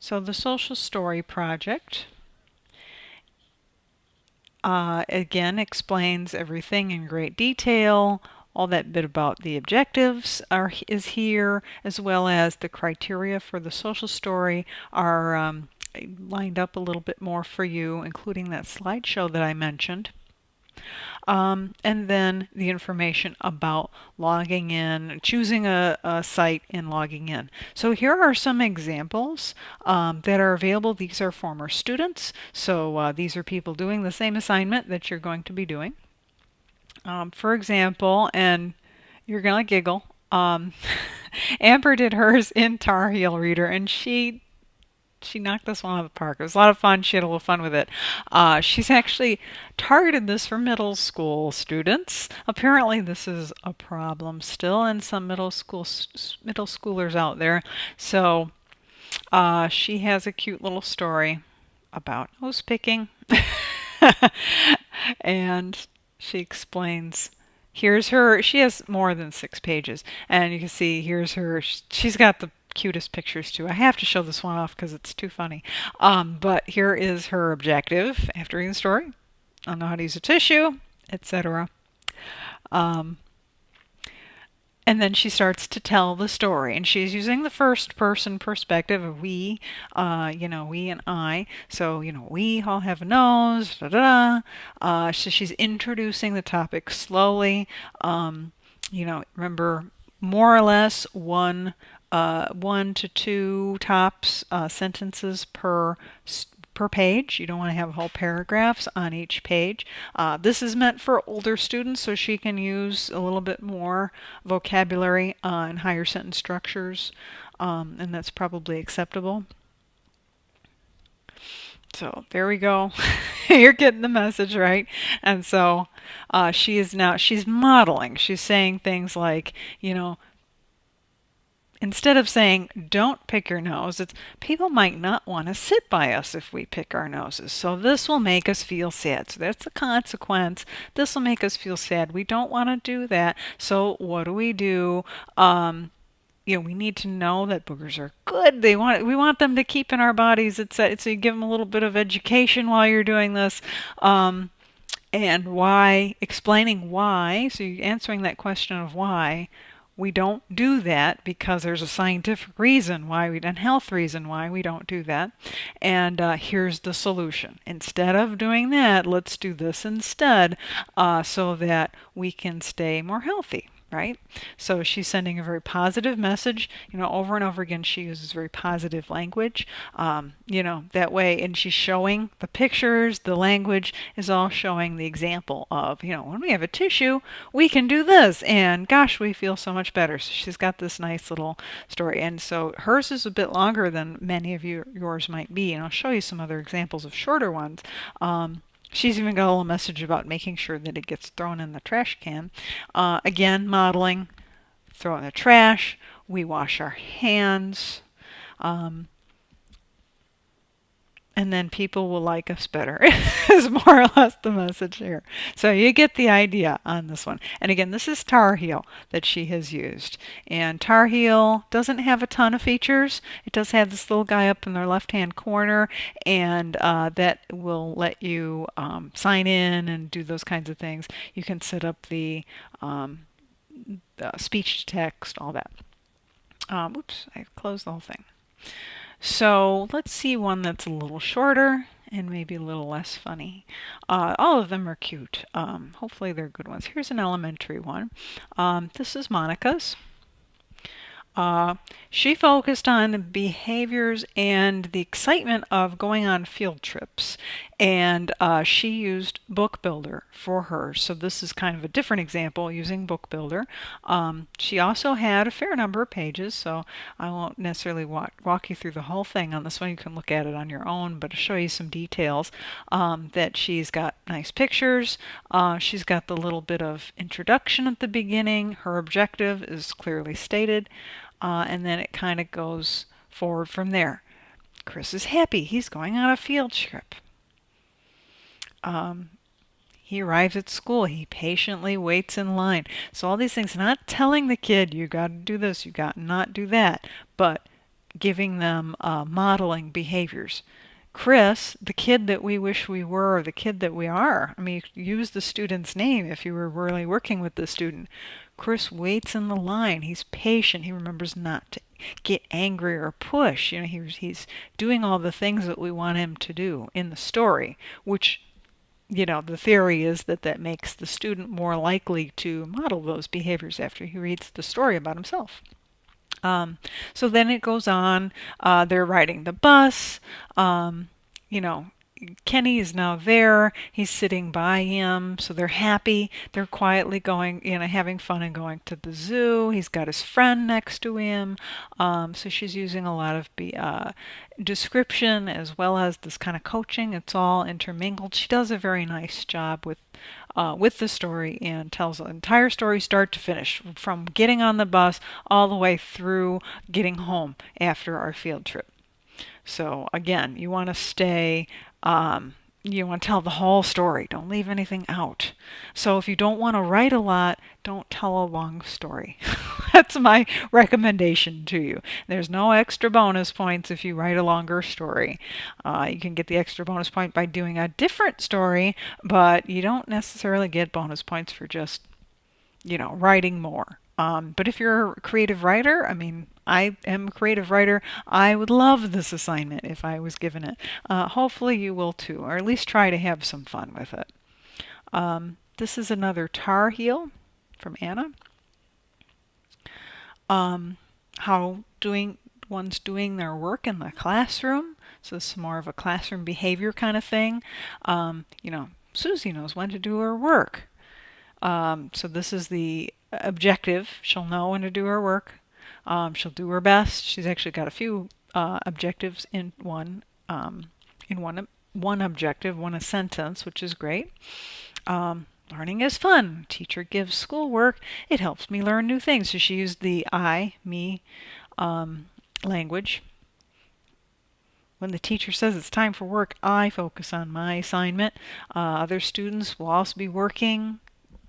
So the social story project again explains everything in great detail. All that bit about the objectives is here, as well as the criteria for the social story are lined up a little bit more for you, including that slideshow that I mentioned. And then the information about logging in, choosing a site and logging in. So here are some examples that are available. These are former students. So these are people doing the same assignment that you're going to be doing. For example, and you're going to giggle, Amber did hers in Tar Heel Reader, and she knocked this one out of the park. It was a lot of fun. She had a little fun with it. She's actually targeted this for middle school students. Apparently, this is a problem still in some middle schoolers out there. So she has a cute little story about nose picking, and she explains. Here's her. She has more than 6 pages, and you can see here's her. She's got the cutest pictures too. I have to show this one off because it's too funny. But here is her objective after reading the story. I know how to use a tissue, etc. Um, and then she starts to tell the story, and she's using the first person perspective of we, we and I. So, we all have a nose, da da da. So she's introducing the topic slowly. Remember more or less one to two tops sentences per page. You don't want to have whole paragraphs on each page. This is meant for older students, so she can use a little bit more vocabulary and higher sentence structures, and that's probably acceptable. So there we go. You're getting the message, right? And so she's modeling. She's saying things like, instead of saying, don't pick your nose, it's people might not want to sit by us if we pick our noses. So this will make us feel sad. So that's the consequence. This will make us feel sad. We don't want to do that. So what do? We need to know that boogers are good. We want them to keep in our bodies. So you give them a little bit of education while you're doing this. And why, explaining why. So you're answering that question of why. We don't do that because there's a scientific reason why and health reason why we don't do that. And here's the solution. Instead of doing that, let's do this instead so that we can stay more healthy. Right? So she's sending a very positive message. Over and over again, she uses very positive language. That way, and she's showing the pictures, the language is all showing the example of, when we have a tissue, we can do this, and gosh, we feel so much better. So she's got this nice little story, and so hers is a bit longer than many of yours might be, and I'll show you some other examples of shorter ones. She's even got a little message about making sure that it gets thrown in the trash can. Again, modeling, throw it in the trash. We wash our hands. And then people will like us better is more or less the message here. So you get the idea on this one. And again, this is Tar Heel that she has used. And Tar Heel doesn't have a ton of features. It does have this little guy up in their left-hand corner, and that will let you sign in and do those kinds of things. You can set up the speech to text, all that. Oops, I closed the whole thing. So let's see one that's a little shorter and maybe a little less funny. All of them are cute. Hopefully they're good ones. Here's an elementary one. This is Monica's. She focused on the behaviors and the excitement of going on field trips, and she used Book Builder for hers. So this is kind of a different example using Book Builder. She also had a fair number of pages, so I won't necessarily walk you through the whole thing on this one. You can look at it on your own, but to show you some details, that she's got nice pictures. She's got the little bit of introduction at the beginning. Her objective is clearly stated. And then it kind of goes forward from there. Chris is happy. He's going on a field trip. He arrives at school. He patiently waits in line. So all these things, not telling the kid, you got to do this, you got to not do that, but giving them modeling behaviors. Chris, the kid that we wish we were, or the kid that we are. I mean, you could use the student's name if you were really working with the student. Chris waits in the line. He's patient. He remembers not to get angry or push. He's doing all the things that we want him to do in the story, which, the theory is that that makes the student more likely to model those behaviors after he reads the story about himself. So then it goes on. They're riding the bus. You know, Kenny is now there. He's sitting by him, so they're happy. They're quietly going, having fun and going to the zoo. He's got his friend next to him. So she's using a lot of description as well as this kind of coaching. It's all intermingled. She does a very nice job with the story and tells the entire story start to finish, from getting on the bus all the way through getting home after our field trip. So again, you want to you want to tell the whole story. Don't leave anything out. So if you don't want to write a lot, don't tell a long story. That's my recommendation to you. There's no extra bonus points if you write a longer story. You can get the extra bonus point by doing a different story, but you don't necessarily get bonus points for just writing more. But if you're a creative writer, I mean, I am a creative writer, I would love this assignment if I was given it. Hopefully you will too, or at least try to have some fun with it. This is another Tar Heel from Anna. How one's doing their work in the classroom. So this is more of a classroom behavior kind of thing. Susie knows when to do her work. So this is the objective. She'll know when to do her work. She'll do her best. She's actually got a few objectives in one objective, one a sentence, which is great. Learning is fun. Teacher gives schoolwork. It helps me learn new things. So she used the I, me language. When the teacher says it's time for work, I focus on my assignment. Other students will also be working.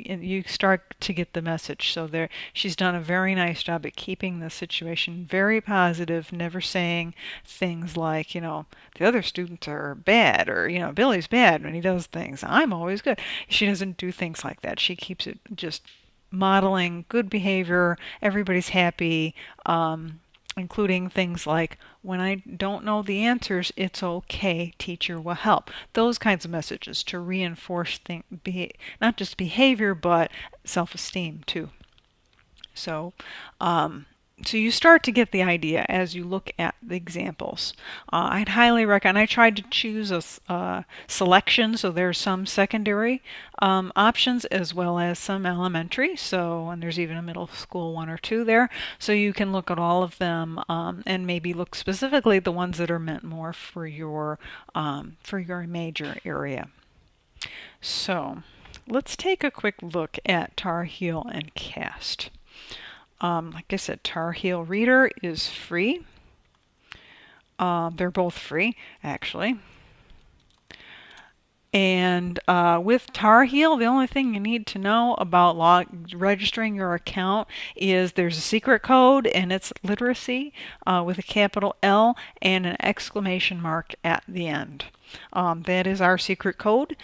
And you start to get the message. So she's done a very nice job at keeping the situation very positive, never saying things like, the other students are bad, or, Billy's bad when he does things. I'm always good. She doesn't do things like that. She keeps it just modeling good behavior. Everybody's happy. Including things like, when I don't know the answers, it's okay, teacher will help. Those kinds of messages to reinforce not just behavior, but self-esteem too. So you start to get the idea as you look at the examples. I'd highly recommend, I tried to choose a selection, so there's some secondary options as well as some elementary, and there's even a middle school one or two there. So you can look at all of them and maybe look specifically at the ones that are meant more for your major area. So let's take a quick look at Tar Heel and Cast. Like I said, Tar Heel Reader is free. They're both free, actually. And with Tar Heel, the only thing you need to know about registering your account is there's a secret code, and it's literacy with a capital L and an exclamation mark at the end. That is our secret code.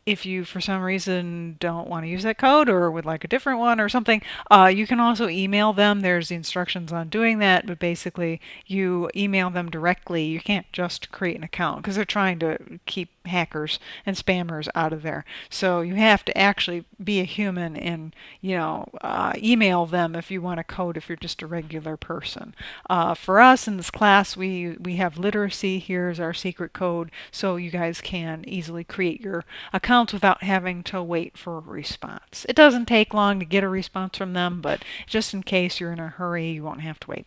If you, for some reason, don't want to use that code or would like a different one or something, you can also email them. There's the instructions on doing that, but basically you email them directly. You can't just create an account because they're trying to keep hackers and spammers out of there. So you have to actually be a human and, email them if you want a code if you're just a regular person. For us in this class, we have literacy. Here's our secret code, so you guys can easily create your account without having to wait for a response. It doesn't take long to get a response from them, but just in case you're in a hurry, you won't have to wait.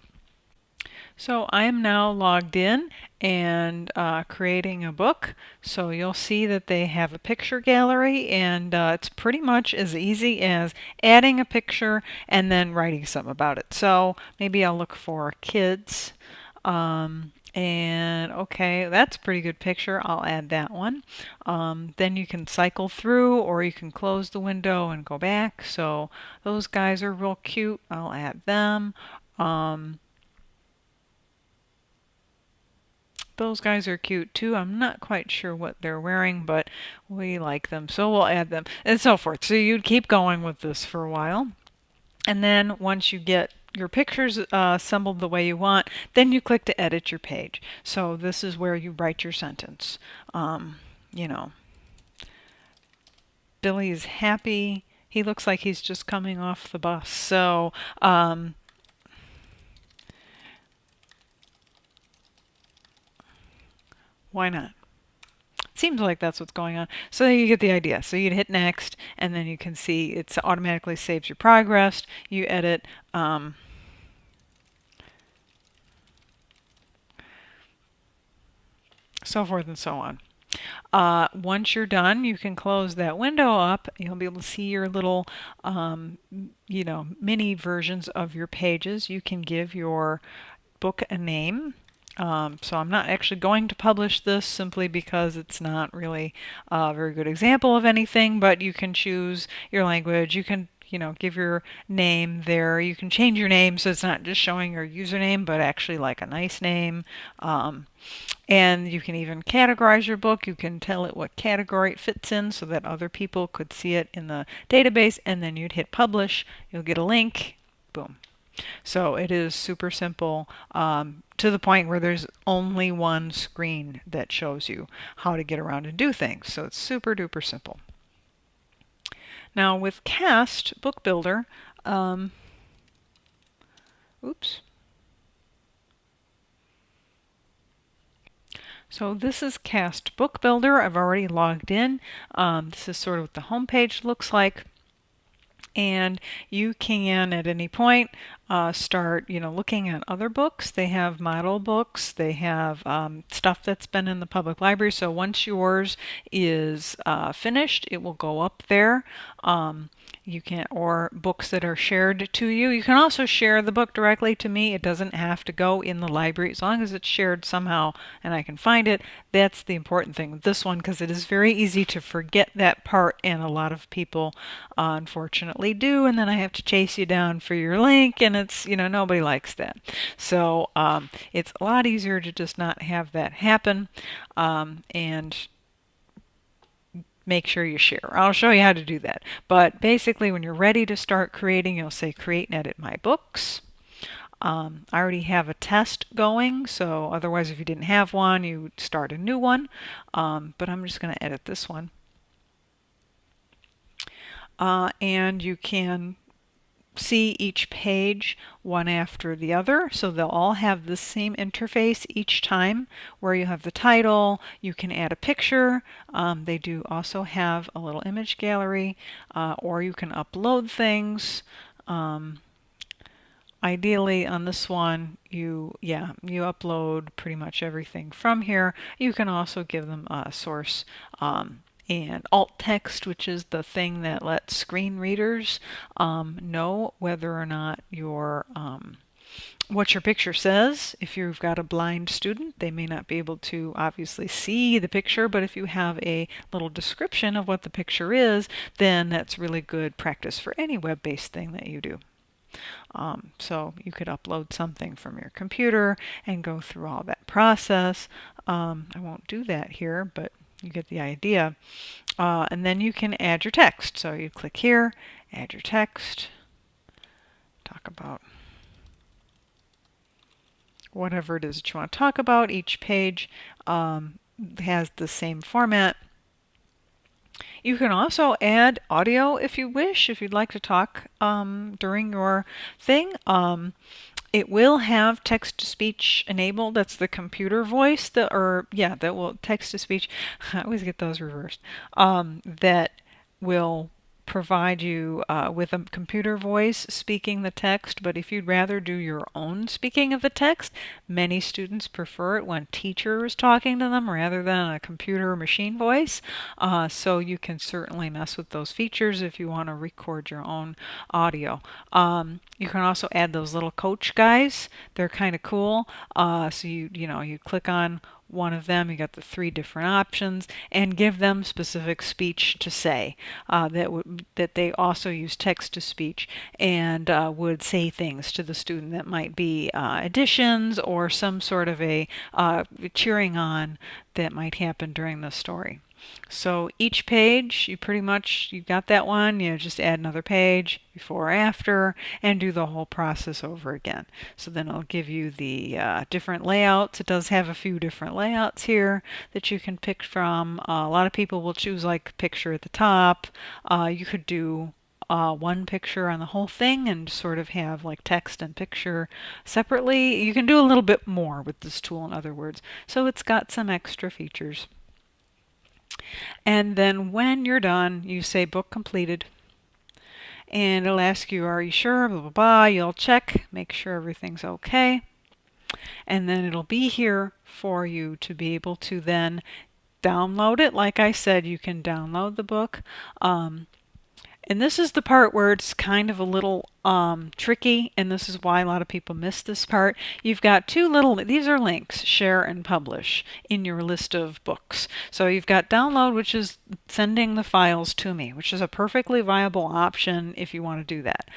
So I am now logged in and creating a book. So you'll see that they have a picture gallery, and it's pretty much as easy as adding a picture and then writing something about it. So maybe I'll look for kids. And okay, that's a pretty good picture. I'll add that one. Then you can cycle through, or you can close the window and go back. So those guys are real cute. I'll add them. Those guys are cute too. I'm not quite sure what they're wearing, but we like them, so we'll add them, and so forth. So you'd keep going with this for a while. And then once you get your pictures assembled the way you want, then you click to edit your page. So this is where you write your sentence. You know, Billy is happy. He looks like he's just coming off the bus. So why not? Seems like that's what's going on. So you get the idea. So you'd hit next, and then you can see it automatically saves your progress. You edit. So forth and so on. Once you're done, you can close that window up. You'll be able to see your little, mini versions of your pages. You can give your book a name. So I'm not actually going to publish this simply because it's not really a very good example of anything, but you can choose your language. You can give your name there. You can change your name so it's not just showing your username, but actually like a nice name. And you can even categorize your book. You can tell it what category it fits in so that other people could see it in the database, and then you'd hit publish. You'll get a link. Boom. So it is super simple, to the point where there's only one screen that shows you how to get around and do things. So it's super duper simple. Now with Cast Book Builder, oops. So this is Cast Book Builder. I've already logged in. This is sort of what the home page looks like. And you can at any point start looking at other books. They have model books. They have stuff that's been in the public library. So once yours is finished, it will go up there. You can, or books that are shared to you. You can also share the book directly to me. It doesn't have to go in the library as long as it's shared somehow and I can find it. That's the important thing with this one, because it is very easy to forget that part, and a lot of people unfortunately do, and then I have to chase you down for your link, and it's nobody likes that. So it's a lot easier to just not have that happen, and make sure you share. I'll show you how to do that. But basically, when you're ready to start creating, you'll say create and edit my books. I already have a test going, so otherwise if you didn't have one, you would start a new one. But I'm just going to edit this one. And you can see each page one after the other, so they'll all have the same interface each time, where you have the title. You can add a picture. They do also have a little image gallery, or you can upload things. Ideally on this one, you upload pretty much everything from here. You can also give them a source and alt text, which is the thing that lets screen readers know whether or not your what your picture says. If you've got a blind student, they may not be able to obviously see the picture, but if you have a little description of what the picture is, then that's really good practice for any web-based thing that you do. So you could upload something from your computer and go through all that process. I won't do that here, but you get the idea. And then you can add your text. So you click here, add your text, talk about whatever it is that you want to talk about. Each page has the same format. You can also add audio if you wish, if you'd like to talk during your thing. It will have text-to-speech enabled. That's the computer voice, that will text-to-speech. I always get those reversed. That will provide you with a computer voice speaking the text, but if you'd rather do your own speaking of the text, many students prefer it when teacher is talking to them rather than a computer or machine voice. So you can certainly mess with those features if you want to record your own audio. You can also add those little coach guys. They're kind of cool. So you click on one of them. You got the 3 different options, and give them specific speech to say that they also use text to speech and would say things to the student that might be additions or some sort of a cheering on that might happen during the story. So each page, you got that one, you just add another page, before or after, and do the whole process over again. So then it'll give you the different layouts. It does have a few different layouts here that you can pick from. A lot of people will choose like picture at the top. You could do one picture on the whole thing and sort of have like text and picture separately. You can do a little bit more with this tool, in other words. So it's got some extra features. And then when you're done, you say book completed. And it'll ask you, are you sure? Blah, blah, blah. You'll check, make sure everything's okay. And then it'll be here for you to be able to then download it. Like I said, you can download the book. And this is the part where it's kind of a little tricky, and this is why a lot of people miss this part. You've got these are links, share and publish, in your list of books. So you've got download, which is sending the files to me, which is a perfectly viable option if you want to do that.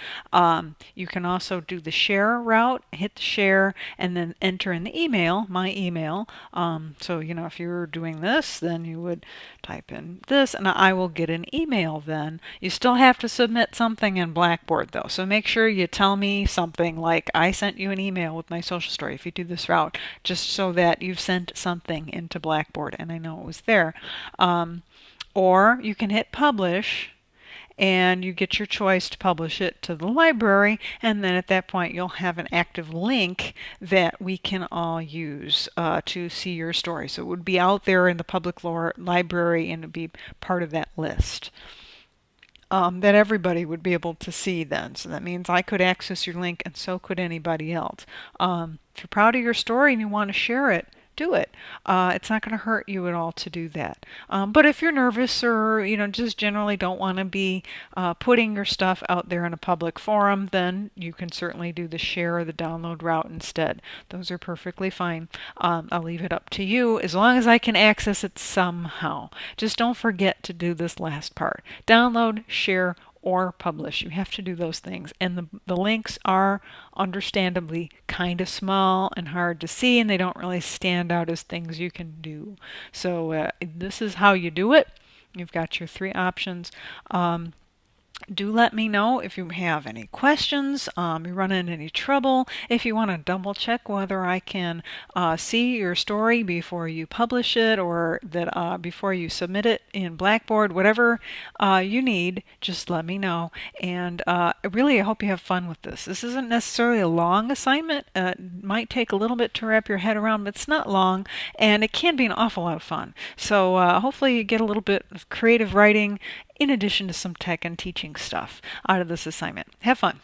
You can also do the share route, hit the share, and then enter in the email, my email. So, if you were doing this, then you would type in this, and I will get an email then. You still have to submit something in Blackboard, though. So make sure you tell me something like, I sent you an email with my social story if you do this route, just so that you've sent something into Blackboard and I know it was there. Or you can hit publish, and you get your choice to publish it to the library, and then at that point you'll have an active link that we can all use to see your story. So it would be out there in the public library, and it would be part of that list. That everybody would be able to see then. So that means I could access your link, and so could anybody else. If you're proud of your story and you want to share it, do it. It's not going to hurt you at all to do that. But if you're nervous or just generally don't want to be putting your stuff out there in a public forum, then you can certainly do the share or the download route instead. Those are perfectly fine. I'll leave it up to you as long as I can access it somehow. Just don't forget to do this last part. Download, share, or publish. You have to do those things. And the links are understandably kind of small and hard to see, and they don't really stand out as things you can do. So this is how you do it. You've got your 3 options. Do let me know if you have any questions, you run into any trouble, if you want to double check whether I can see your story before you publish it, or that before you submit it in Blackboard, whatever you need, just let me know. And really, I hope you have fun with this. This isn't necessarily a long assignment. It might take a little bit to wrap your head around, but it's not long, and it can be an awful lot of fun. So hopefully you get a little bit of creative writing in addition to some tech and teaching stuff out of this assignment. Have fun.